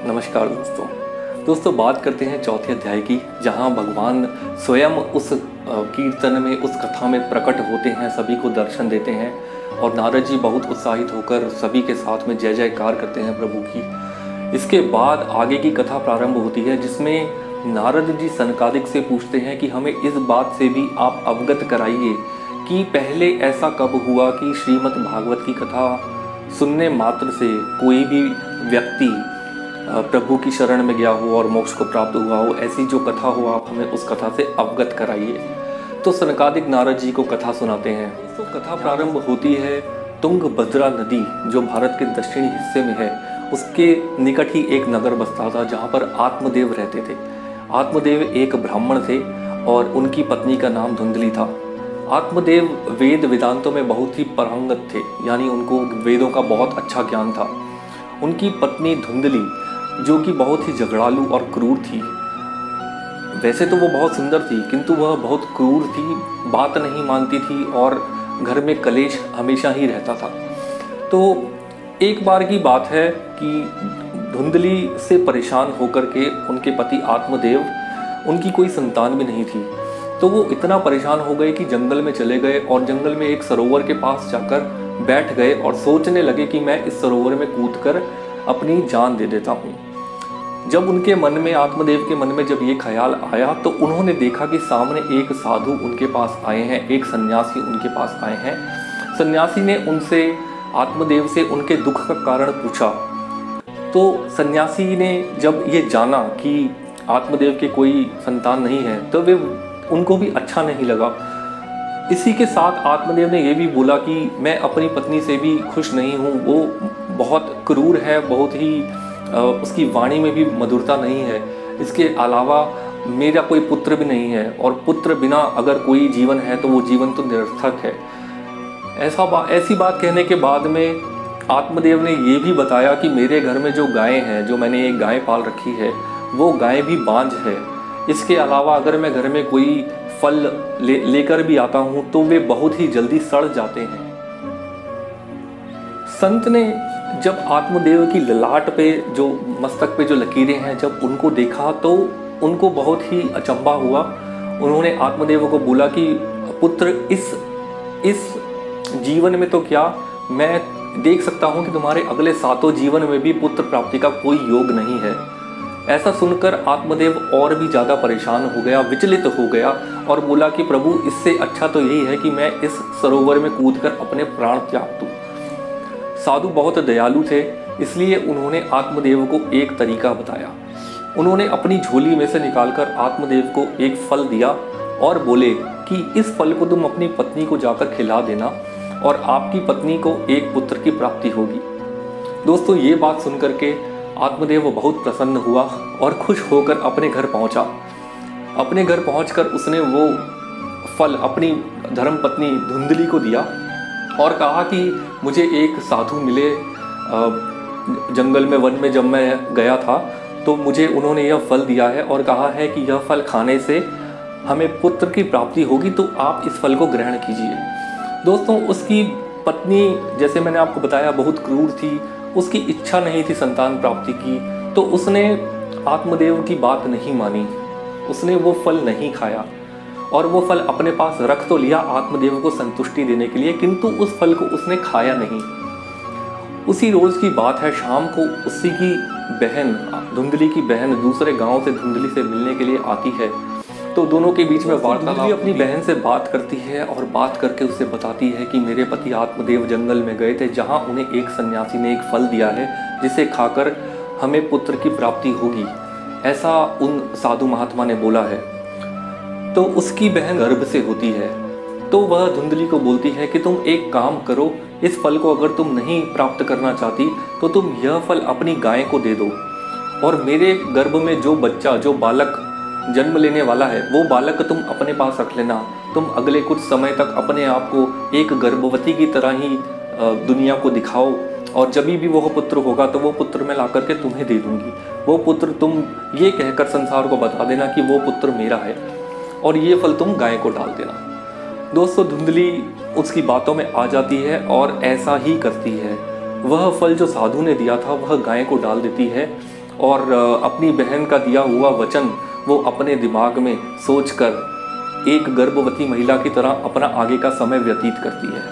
नमस्कार दोस्तों बात करते हैं चौथे अध्याय की, जहां भगवान स्वयं उस कीर्तन में, उस कथा में प्रकट होते हैं, सभी को दर्शन देते हैं और नारद जी बहुत उत्साहित होकर सभी के साथ में जय जयकार करते हैं प्रभु की। इसके बाद आगे की कथा प्रारंभ होती है, जिसमें नारद जी सनकादिक से पूछते हैं कि हमें इस बात से भी आप अवगत कराइए कि पहले ऐसा कब हुआ कि श्रीमद् भागवत की कथा सुनने मात्र से कोई भी व्यक्ति प्रभु की शरण में गया हो और मोक्ष को प्राप्त हुआ हो। ऐसी जो कथा हो आप हमें उस कथा से अवगत कराइए। तो सनकादिक नारद जी को कथा सुनाते हैं। तो कथा प्रारंभ होती है तुंगभद्रा नदी जो भारत के दक्षिणी हिस्से में है, उसके निकट ही एक नगर बसता था जहाँ पर आत्मदेव रहते थे। आत्मदेव एक ब्राह्मण थे और उनकी पत्नी का नाम धुंधली था। आत्मदेव वेद वेदांतों में बहुत ही पारंगत थे, यानी उनको वेदों का बहुत अच्छा ज्ञान था। उनकी पत्नी धुंधली जो कि बहुत ही झगड़ालू और क्रूर थी। वैसे तो वो बहुत सुंदर थी, किंतु वह बहुत क्रूर थी, बात नहीं मानती थी और घर में कलेश हमेशा ही रहता था। तो एक बार की बात है कि धुंधली से परेशान होकर के उनके पति आत्मदेव, उनकी कोई संतान भी नहीं थी। तो वो इतना परेशान हो गए कि जंगल में चले गए और जंगल में एक सरोवर के पास जाकर बैठ गए और सोचने लगे कि मैं इस सरोवर में कूदकर अपनी जान दे देता हूँ। जब उनके मन में, आत्मदेव के मन में जब ये ख्याल आया तो उन्होंने देखा कि सामने एक साधु उनके पास आए हैं, एक सन्यासी उनके पास आए हैं। सन्यासी ने उनसे, आत्मदेव से उनके दुख का कारण पूछा। तो सन्यासी ने जब ये जाना कि आत्मदेव के कोई संतान नहीं है तो वे उनको भी अच्छा नहीं लगा। इसी के साथ आत्मदेव ने ये भी बोला कि मैं अपनी पत्नी से भी खुश नहीं हूँ, वो बहुत क्रूर है, बहुत ही उसकी वाणी में भी मधुरता नहीं है। इसके अलावा मेरा कोई पुत्र भी नहीं है और पुत्र बिना अगर कोई जीवन है तो वो जीवन तो निरर्थक है। ऐसी बात कहने के बाद में आत्मदेव ने ये भी बताया कि मेरे घर में जो गायें हैं, जो मैंने एक गाय पाल रखी है, वो गाय भी बांझ है। इसके अलावा अगर मैं घर में कोई फल लेकर भी आता हूँ तो वे बहुत ही जल्दी सड़ जाते हैं। संत ने जब आत्मदेव की ललाट पे, जो मस्तक पे जो लकीरें हैं, जब उनको देखा तो उनको बहुत ही अचंभा हुआ। उन्होंने आत्मदेव को बोला कि पुत्र, इस जीवन में तो क्या, मैं देख सकता हूँ कि तुम्हारे अगले 7 जीवन में भी पुत्र प्राप्ति का कोई योग नहीं है। ऐसा सुनकर आत्मदेव और भी ज़्यादा परेशान हो गया, विचलित हो गया और बोला कि प्रभु, इससे अच्छा तो यही है कि मैं इस सरोवर में कूदकर अपने प्राण त्याग दूँ। साधु बहुत दयालु थे, इसलिए उन्होंने आत्मदेव को एक तरीका बताया। उन्होंने अपनी झोली में से निकालकर आत्मदेव को एक फल दिया और बोले कि इस फल को तुम अपनी पत्नी को जाकर खिला देना और आपकी पत्नी को एक पुत्र की प्राप्ति होगी। दोस्तों, ये बात सुनकर के आत्मदेव बहुत प्रसन्न हुआ और खुश होकर अपने घर पहुंचा। अपने घर पहुंचकर उसने वो फल अपनी धर्मपत्नी धुंधली को दिया और कहा कि मुझे एक साधु मिले जंगल में, वन में जब मैं गया था तो मुझे उन्होंने यह फल दिया है और कहा है कि यह फल खाने से हमें पुत्र की प्राप्ति होगी, तो आप इस फल को ग्रहण कीजिए। दोस्तों, उसकी पत्नी, जैसे मैंने आपको बताया, बहुत क्रूर थी, उसकी इच्छा नहीं थी संतान प्राप्ति की, तो उसने आत्मदेव की बात नहीं मानी, उसने वो फल नहीं खाया और वो फल अपने पास रख तो लिया आत्मदेव को संतुष्टि देने के लिए, किंतु उस फल को उसने खाया नहीं। उसी रोज़ की बात है, शाम को उसी की बहन, धुंधली की बहन दूसरे गांव से धुंधली से मिलने के लिए आती है। तो दोनों के बीच में वार्तालाप, अपनी बहन से बात करती है और बात करके उसे बताती है कि मेरे पति आत्मदेव जंगल में गए थे, जहाँ उन्हें एक सन्यासी ने एक फल दिया है जिसे खाकर हमें पुत्र की प्राप्ति होगी, ऐसा उन साधु महात्मा ने बोला है। तो उसकी बहन गर्भ से होती है, तो वह धुंधली को बोलती है कि तुम एक काम करो, इस फल को अगर तुम नहीं प्राप्त करना चाहती तो तुम यह फल अपनी गाय को दे दो और मेरे गर्भ में जो बच्चा, जो बालक जन्म लेने वाला है, वो बालक तुम अपने पास रख लेना। तुम अगले कुछ समय तक अपने आप को एक गर्भवती की तरह ही दुनिया को दिखाओ और जब भी वो पुत्र होगा तो वो पुत्र मैं ला करके तुम्हें दे दूंगी। वो पुत्र तुम ये कहकर संसार को बता देना कि वो पुत्र मेरा है और ये फल तुम गाय को डाल देना। दोस्तों, धुंधली उसकी बातों में आ जाती है और ऐसा ही करती है। वह फल जो साधु ने दिया था वह गाय को डाल देती है और अपनी बहन का दिया हुआ वचन वो अपने दिमाग में सोचकर एक गर्भवती महिला की तरह अपना आगे का समय व्यतीत करती है।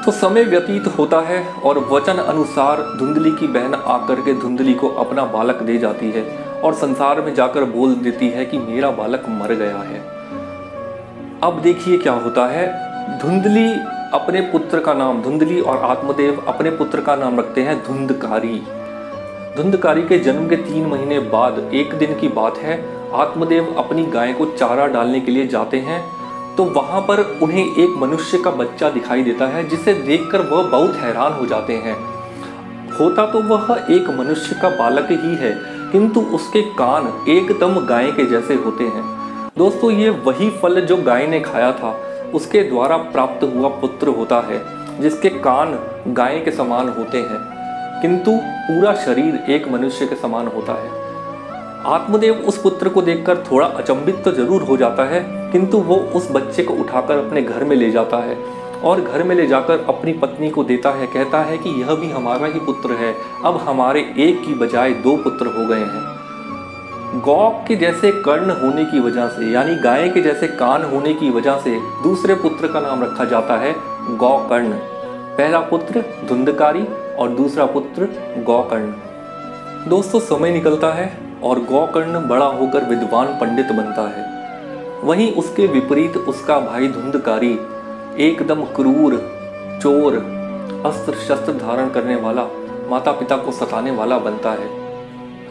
तो समय व्यतीत होता है और वचन अनुसार धुंधली की बहन आकर के धुंधली को अपना बालक दे जाती है और संसार में जाकर बोल देती है कि मेरा बालक मर गया है। अब देखिए क्या होता है। धुंधली अपने पुत्र का नाम, धुंधली और आत्मदेव अपने पुत्र का नाम रखते हैं धुंधकारी। धुंधकारी के जन्म के 3 महीने बाद एक दिन की बात है, आत्मदेव अपनी गाय को चारा डालने के लिए जाते हैं तो वहां पर उन्हें एक मनुष्य का बच्चा दिखाई देता है, जिसे देखकर वह बहुत हैरान हो जाते हैं। होता तो वह एक मनुष्य का बालक ही है, किंतु उसके कान एकदम गाय के जैसे होते हैं। दोस्तों, ये वही फल जो गाय ने खाया था उसके द्वारा प्राप्त हुआ पुत्र होता है, जिसके कान गाय के समान होते हैं किंतु पूरा शरीर एक मनुष्य के समान होता है। आत्मदेव उस पुत्र को देखकर थोड़ा अचंभित तो जरूर हो जाता है, किंतु वो उस बच्चे को उठाकर अपने घर में ले जाता है और घर में ले जाकर अपनी पत्नी को देता है। कहता है कि यह भी हमारा ही पुत्र है, अब हमारे एक की बजाय 2 पुत्र हो गए हैं। गौ के जैसे कर्ण होने की वजह से, यानी गाय के जैसे कान होने की वजह से दूसरे पुत्र का नाम रखा जाता है गौकर्ण। पहला पुत्र धुंधकारी और दूसरा पुत्र गौकर्ण। दोस्तों, समय निकलता है और गौकर्ण बड़ा होकर विद्वान पंडित बनता है। वहीं उसके विपरीत उसका भाई धुंधकारी एकदम क्रूर, चोर, अस्त्र शस्त्र धारण करने वाला, माता पिता को सताने वाला बनता है।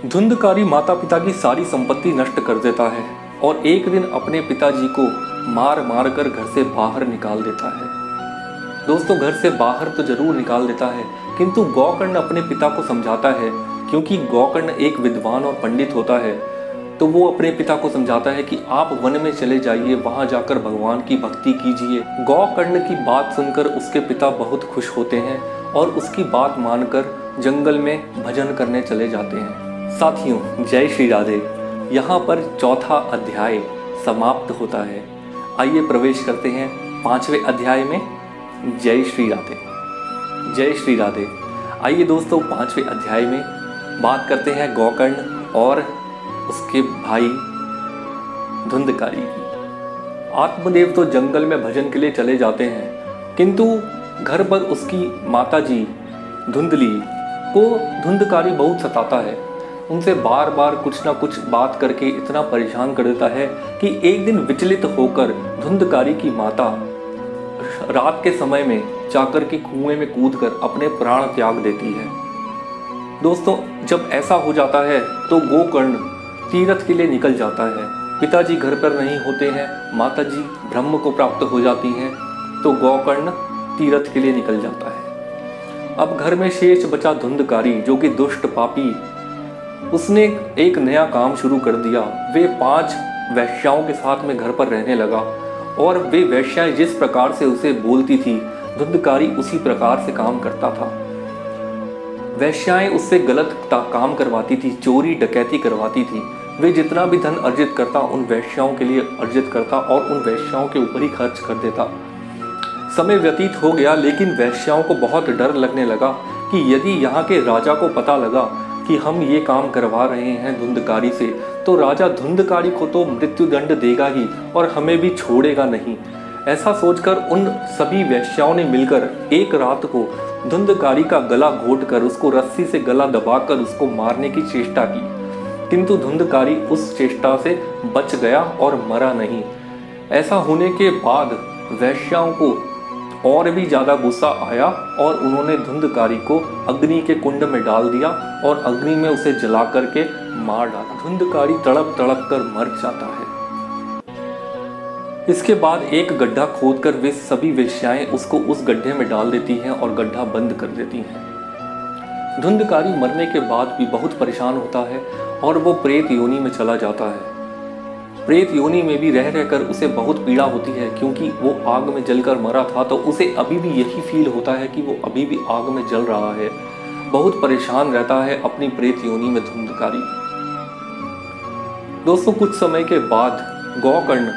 धुंधकारी माता पिता की सारी संपत्ति नष्ट कर देता है और एक दिन अपने पिताजी को मार मार कर घर से बाहर निकाल देता है। दोस्तों, घर से बाहर तो जरूर निकाल देता है, किंतु गौकर्ण अपने पिता को समझाता है, क्योंकि गौकर्ण एक विद्वान और पंडित होता है, तो वो अपने पिता को समझाता है कि आप वन में चले जाइए, वहां जाकर भगवान की भक्ति कीजिए। गौकर्ण की बात सुनकर उसके पिता बहुत खुश होते हैं और उसकी बात मानकर जंगल में भजन करने चले जाते हैं। साथियों, जय श्री राधे। यहाँ पर 4था अध्याय समाप्त होता है। आइए प्रवेश करते हैं 5वें अध्याय में। जय श्री राधे, जय श्री राधे। आइए दोस्तों, 5वें अध्याय में बात करते हैं गौकर्ण और उसके भाई धुंधकारी की। आत्मदेव तो जंगल में भजन के लिए चले जाते हैं, किंतु घर पर उसकी माताजी धुंधली को धुंधकारी बहुत सताता है। उनसे बार बार कुछ ना कुछ बात करके इतना परेशान कर देता है कि एक दिन विचलित होकर धुंधकारी की माता रात के समय में जाकर के कुएं में कूदकर अपने प्राण त्याग देती है। दोस्तों, जब ऐसा हो जाता है तो गोकर्ण तीर्थ के लिए निकल जाता है। पिताजी घर पर नहीं होते हैं, माताजी ब्रह्म को प्राप्त हो जाती हैं, तो गोकर्ण तीर्थ के लिए निकल जाता है। अब घर में शेष बचा धुंधकारी, जो कि दुष्ट पापी। उसने एक नया काम शुरू कर दिया। वे 5 वैश्याओं के साथ में घर पर रहने लगा और वे वैश्याएं जिस प्रकार से उसे बोलती थी, धुंधकारी उसी प्रकार से काम करता था। वैश्याएं उससे गलत काम करवाती थी, चोरी डकैती करवाती थी। वे जितना भी धन अर्जित करता उन वैश्याओं के लिए अर्जित करता और उन वैश्याओं के ऊपर ही खर्च कर देता। समय व्यतीत हो गया, लेकिन वैश्याओं को बहुत डर लगने लगा कि यदि यहाँ के राजा को पता लगा कि हम ये काम करवा रहे हैं धुंधकारी से, तो राजा धुंधकारी को तो मृत्युदंड देगा ही और हमें भी छोड़ेगा नहीं। ऐसा सोचकर उन सभी वैश्याओं ने मिलकर एक रात को धुंधकारी का गला घोंटकर उसको रस्सी से गला दबाकर उसको मारने की चेष्टा की, किंतु धुंधकारी उस चेष्टा से बच गया और मरा नहीं। ऐसा होने के बाद वैश्याओं को और भी ज़्यादा गुस्सा आया और उन्होंने धुंधकारी को अग्नि के कुंड में डाल दिया और अग्नि में उसे जला करके मार डाला। धुंधकारी तड़प तड़प कर मर जाता है। इसके बाद एक गड्ढा खोदकर वे सभी वेश्याएं उसको उस गड्ढे में डाल देती हैं और गड्ढा बंद कर देती हैं। धुंधकारी मरने के बाद भी बहुत परेशान होता है और वो प्रेत योनि में चला जाता है। प्रेत योनि में भी रह रहकर उसे बहुत पीड़ा होती है, क्योंकि वो आग में जलकर मरा था, तो उसे अभी भी यही फील होता है कि वो अभी भी आग में जल रहा है। बहुत परेशान रहता है अपनी प्रेत योनि में धुंधकारी। दोस्तों, कुछ समय के बाद गौकर्ण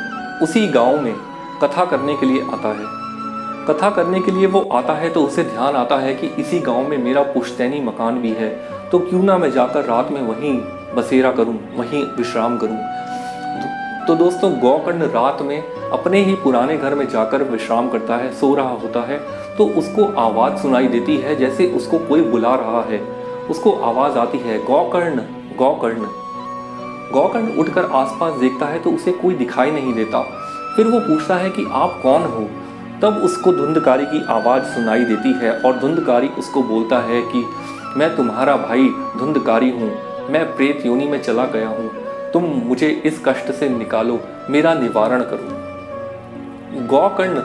उसी गांव में कथा करने के लिए आता है। कथा करने के लिए वो आता है तो उसे ध्यान आता है कि इसी गांव में मेरा पुश्तैनी मकान भी है, तो क्यों ना मैं जाकर रात में वहीं बसेरा करूं, वहीं विश्राम करूं। तो दोस्तों, गोकर्ण रात में अपने ही पुराने घर में जाकर विश्राम करता है, सो रहा होता है। तो उसको आवाज़ सुनाई देती है, जैसे उसको कोई बुला रहा है। उसको आवाज़ आती है, गोकर्ण गोकर्ण। गोकर्ण उठकर आसपास देखता है तो उसे कोई दिखाई नहीं देता। फिर वो पूछता है कि आप कौन हो। तब उसको धुंधकारी की आवाज़ सुनाई देती है और धुंधकारी उसको बोलता है कि मैं तुम्हारा भाई धुंधकारी हूँ, मैं प्रेत योनि में चला गया हूँ, तुम मुझे इस कष्ट से निकालो, मेरा निवारण करो। गोकर्ण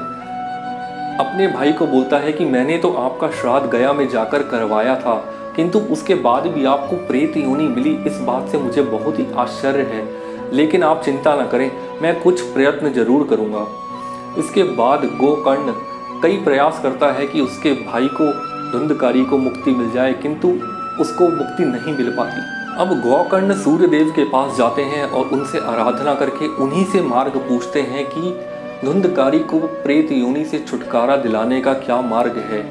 अपने भाई को बोलता है कि मैंने तो आपका श्राद्ध गया में जाकर करवाया था, किंतु उसके बाद भी आपको प्रेत योनि मिली, इस बात से मुझे बहुत ही आश्चर्य है। लेकिन आप चिंता न करें, मैं कुछ प्रयत्न जरूर करूँगा। इसके बाद गोकर्ण कई प्रयास करता है कि उसके भाई को, धुंधकारी को मुक्ति मिल जाए, किंतु उसको मुक्ति नहीं मिल पाती। अब गोकर्ण सूर्यदेव के पास जाते हैं और उनसे आराधना करके उन्हीं से मार्ग पूछते हैं कि धुंधकारी को प्रेत योनि से छुटकारा दिलाने का क्या मार्ग है।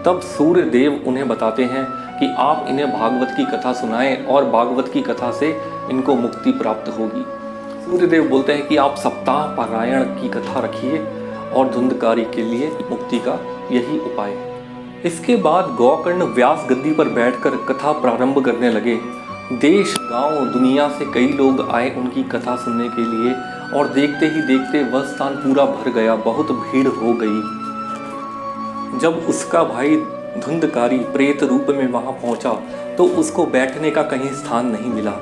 तब सूर्यदेव उन्हें बताते हैं कि आप इन्हें भागवत की कथा सुनाएं और भागवत की कथा से इनको मुक्ति प्राप्त होगी। सूर्यदेव बोलते हैं कि आप सप्ताह पारायण की कथा रखिए और धुंधकारी के लिए मुक्ति का यही उपाय है। इसके बाद गोकर्ण व्यास गद्दी पर बैठकर कथा प्रारंभ करने लगे। देश, गांव, दुनिया से कई लोग आए उनकी कथा सुनने के लिए और देखते ही देखते वह स्थान पूरा भर गया, बहुत भीड़ हो गई। जब उसका भाई धुंधकारी प्रेत रूप में वहां पहुंचा तो उसको बैठने का कहीं स्थान नहीं मिला।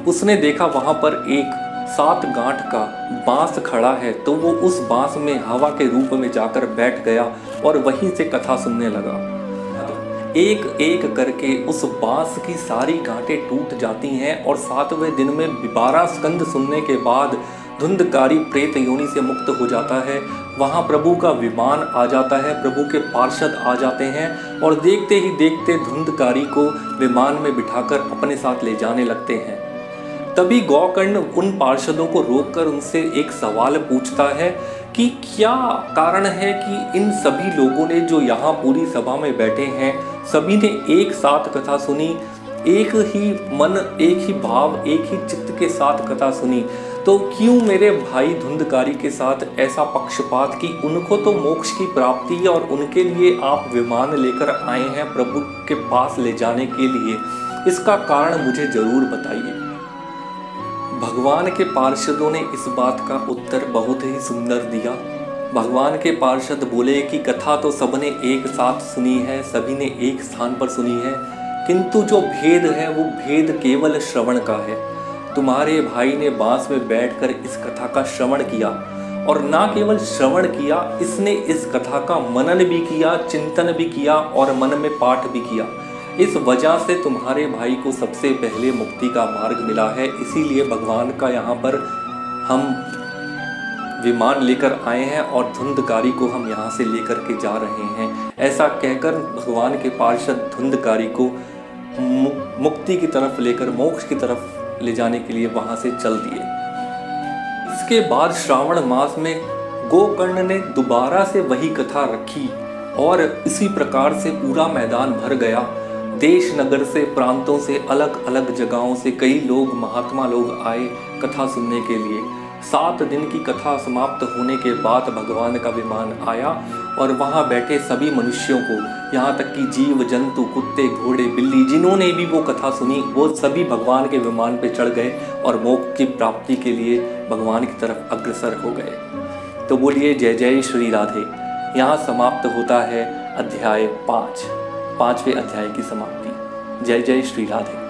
उसने देखा वहां पर एक 7 गांठ का बांस खड़ा है, तो वो उस बांस में हवा के रूप में जाकर बैठ गया और वहीं से कथा सुनने लगा। एक एक करके उस बांस की सारी गांठें टूट जाती हैं और 7वें दिन में 12 स्कंद सुनने के बाद धुंधकारी प्रेत योनि से मुक्त हो जाता है। वहाँ प्रभु का विमान आ जाता है, प्रभु के पार्षद आ जाते हैं और देखते ही देखते धुंधकारी को विमान में बिठाकर अपने साथ ले जाने लगते हैं। तभी गोकर्ण उन पार्षदों को रोककर उनसे एक सवाल पूछता है कि क्या कारण है कि इन सभी लोगों ने जो यहाँ पूरी सभा में बैठे हैं, सभी ने एक साथ कथा सुनी, एक ही मन, एक ही भाव, एक ही चित्त के साथ कथा सुनी, तो क्यों मेरे भाई धुंधकारी के साथ ऐसा पक्षपात कि उनको तो मोक्ष की प्राप्ति है और उनके लिए आप विमान लेकर आए हैं प्रभु के पास ले जाने के लिए? इसका कारण मुझे जरूर बताइए। भगवान के पार्षदों ने इस बात का उत्तर बहुत ही सुंदर दिया। भगवान के पार्षद बोले कि कथा तो सबने एक साथ सुनी है, सभी ने एक स्थान पर सुनी है, किंतु जो भेद है वो भेद केवल श्रवण का है। तुम्हारे भाई ने बांस में बैठकर इस कथा का श्रवण किया और ना केवल श्रवण किया, इसने इस कथा का मनन भी किया, चिंतन भी किया और मन में पाठ भी किया। इस वजह से तुम्हारे भाई को सबसे पहले मुक्ति का मार्ग मिला है। इसीलिए भगवान का यहाँ पर हम विमान लेकर आए हैं और धुंधकारी को हम यहाँ से लेकर के जा रहे हैं। ऐसा कहकर भगवान के पार्षद धुंधकारी को मुक्ति की तरफ लेकर, मोक्ष की तरफ ले जाने के लिए वहाँ से चल दिए। इसके बाद श्रावण मास में गोकर्ण ने दोबारा से वही कथा रखी और इसी प्रकार से पूरा मैदान भर गया। देश नगर से, प्रांतों से, अलग अलग जगहों से कई लोग, महात्मा लोग आए कथा सुनने के लिए। 7 दिन की कथा समाप्त होने के बाद भगवान का विमान आया और वहाँ बैठे सभी मनुष्यों को, यहाँ तक कि जीव जंतु, कुत्ते, घोड़े, बिल्ली, जिन्होंने भी वो कथा सुनी, वो सभी भगवान के विमान पे चढ़ गए और मोक्ष की प्राप्ति के लिए भगवान की तरफ अग्रसर हो गए। तो बोलिए जय जय श्री राधे। यहाँ समाप्त होता है अध्याय 5, 5वें अध्याय की समाप्ति। जय जय श्री राधे।